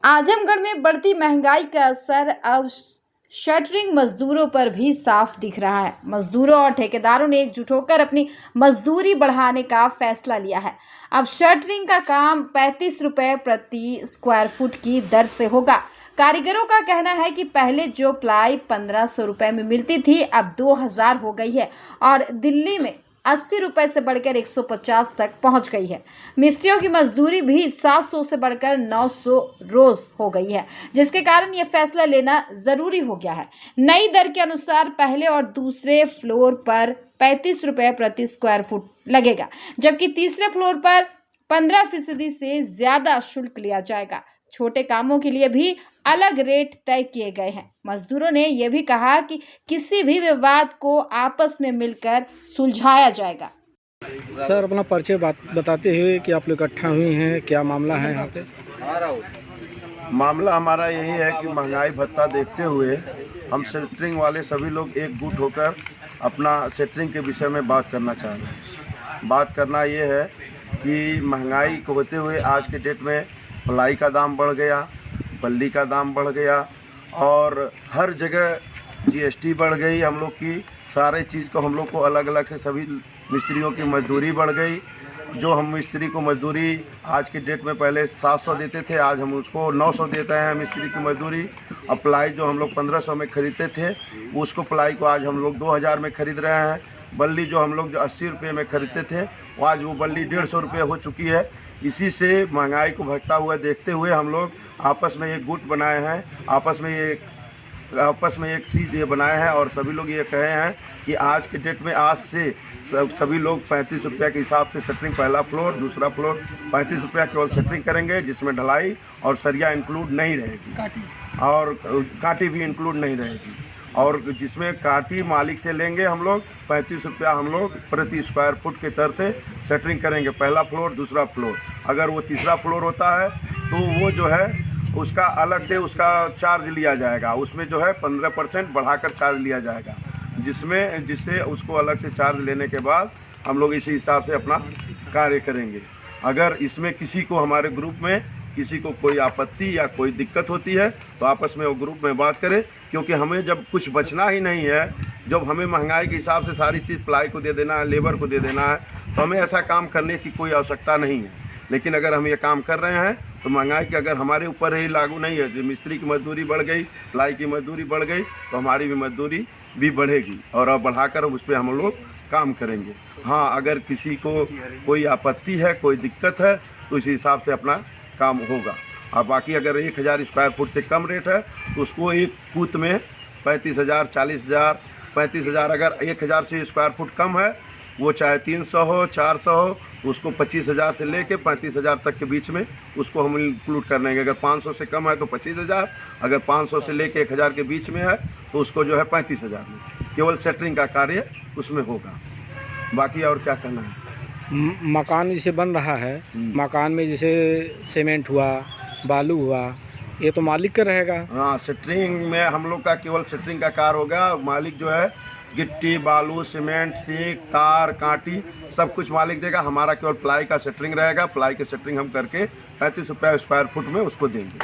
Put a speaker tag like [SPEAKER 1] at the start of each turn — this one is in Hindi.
[SPEAKER 1] आजमगढ़ में बढ़ती महंगाई का असर अब शटरिंग मजदूरों पर भी साफ दिख रहा है। मजदूरों और ठेकेदारों ने एकजुट होकर अपनी मजदूरी बढ़ाने का फैसला लिया है। अब शटरिंग का काम 35 रुपए प्रति स्क्वायर फुट की दर से होगा। कारीगरों का कहना है कि पहले जो प्लाई 1500 रुपए में मिलती थी अब 2000 हो गई है और दिल्ली में 80 रुपए से बढ़कर 150 तक पहुंच गई है। मिस्त्रियों की मजदूरी भी 700 से बढ़कर 900 रोज हो गई है, जिसके कारण यह फैसला लेना जरूरी हो गया है। नई दर के अनुसार पहले और दूसरे फ्लोर पर 35 रुपए प्रति स्क्वायर फुट लगेगा, जबकि तीसरे फ्लोर पर 15% से ज्यादा शुल्क लिया जाएगा। छोटे कामों के लिए भी अलग रेट तय किए गए हैं। मजदूरों ने यह भी कहा कि किसी भी विवाद को आपस में मिलकर सुलझाया जाएगा।
[SPEAKER 2] सर, अपना परिचय बताते हुए कि आप लोग इकट्ठा हुए हैं, क्या मामला है यहाँ पे?
[SPEAKER 3] मामला हमारा यही है कि महंगाई भत्ता देखते हुए हम सेटरिंग वाले सभी लोग एकजुट होकर अपना सेटरिंग के विषय में बात करना चाह रहे हैं। बात करना ये है कि महंगाई को होते हुए आज के डेट में प्लाई का दाम बढ़ गया, बल्ली का दाम बढ़ गया और हर जगह जीएसटी बढ़ गई। हम लोग की सारे चीज़ को हम लोग को अलग अलग से सभी मिस्त्रियों की मजदूरी बढ़ गई। जो हम मिस्त्री को मजदूरी आज के डेट में पहले 700 देते थे, आज हम उसको 900 देते हैं मिस्त्री की मजदूरी। अब प्लाई जो हम लोग 1500 में खरीदते थे उसको प्लाई को आज हम लोग 2000 में खरीद रहे हैं। बल्ली जो हम लोग जो 80 रुपये में खरीदते थे वो आज वो बल्ली 150 रुपये हो चुकी है। इसी से महंगाई को भगता हुआ देखते हुए हम लोग आपस में एक गुट बनाए हैं, आपस में एक चीज़ ये बनाए हैं और सभी लोग ये कहे हैं कि आज के डेट में आज से सभी लोग 35 रुपये के हिसाब से शटरिंग, पहला फ्लोर दूसरा फ्लोर 35 रुपया केवल शटरिंग करेंगे, जिसमें ढलाई और सरिया इंक्लूड नहीं रहेगी और काटी भी इंक्लूड नहीं रहेगी। और जिसमें काटी मालिक से लेंगे हम लोग 35 रुपया हम लोग प्रति स्क्वायर फुट के दर से शटरिंग करेंगे, पहला फ्लोर दूसरा फ्लोर। अगर वो तीसरा फ्लोर होता है तो वो जो है उसका अलग से उसका चार्ज लिया जाएगा, उसमें जो है 15% बढ़ाकर चार्ज लिया जाएगा, जिससे उसको अलग से चार्ज लेने के बाद हम लोग इसी हिसाब से अपना कार्य करेंगे। अगर इसमें किसी को हमारे ग्रुप में किसी को कोई आपत्ति या कोई दिक्कत होती है तो आपस में वो ग्रुप में बात करें, क्योंकि हमें जब कुछ बचना ही नहीं है, जब हमें महंगाई के हिसाब से सारी चीज़ प्लाई को दे देना है, लेबर को दे देना है, तो हमें ऐसा काम करने की कोई आवश्यकता नहीं है। लेकिन अगर हम ये काम कर रहे हैं तो महंगाई की अगर हमारे ऊपर ही लागू नहीं है, जो मिस्त्री की मजदूरी बढ़ गई, प्लाई की मजदूरी बढ़ गई, तो हमारी भी मजदूरी भी बढ़ेगी और अब बढ़ाकर उस पर हम लोग काम करेंगे। हाँ, अगर किसी को कोई आपत्ति है, कोई दिक्कत है तो इसी हिसाब से अपना काम होगा। और बाकी अगर 1000 स्क्वायर फुट से कम रेट है तो उसको एक फुट में 35,000, 40,000, 35,000। अगर 1000 से स्क्वायर फुट कम है, वो चाहे 300 हो 400 हो, उसको 25,000 से लेके 35,000 तक के बीच में उसको हम इंक्लूड कर लेंगे। अगर 500 से कम है तो 25,000, अगर 500 से लेके 1000 के बीच में है तो उसको जो है 35,000 में केवल सेटरिंग का कार्य उसमें होगा। बाकी और क्या करना है?
[SPEAKER 2] मकान जैसे बन रहा है, मकान में जैसे सीमेंट हुआ, बालू हुआ, ये तो मालिक का रहेगा।
[SPEAKER 3] हाँ, सेटरिंग में हम लोग का केवल सेटरिंग का कार्य होगा। मालिक जो है गिट्टी, बालू, सीमेंट, सीक, तार, कांटी सब कुछ मालिक देगा। हमारा केवल प्लाई का सेटरिंग रहेगा। प्लाई के सेटरिंग हम करके 35 रुपये स्क्वायर फुट में उसको देंगे।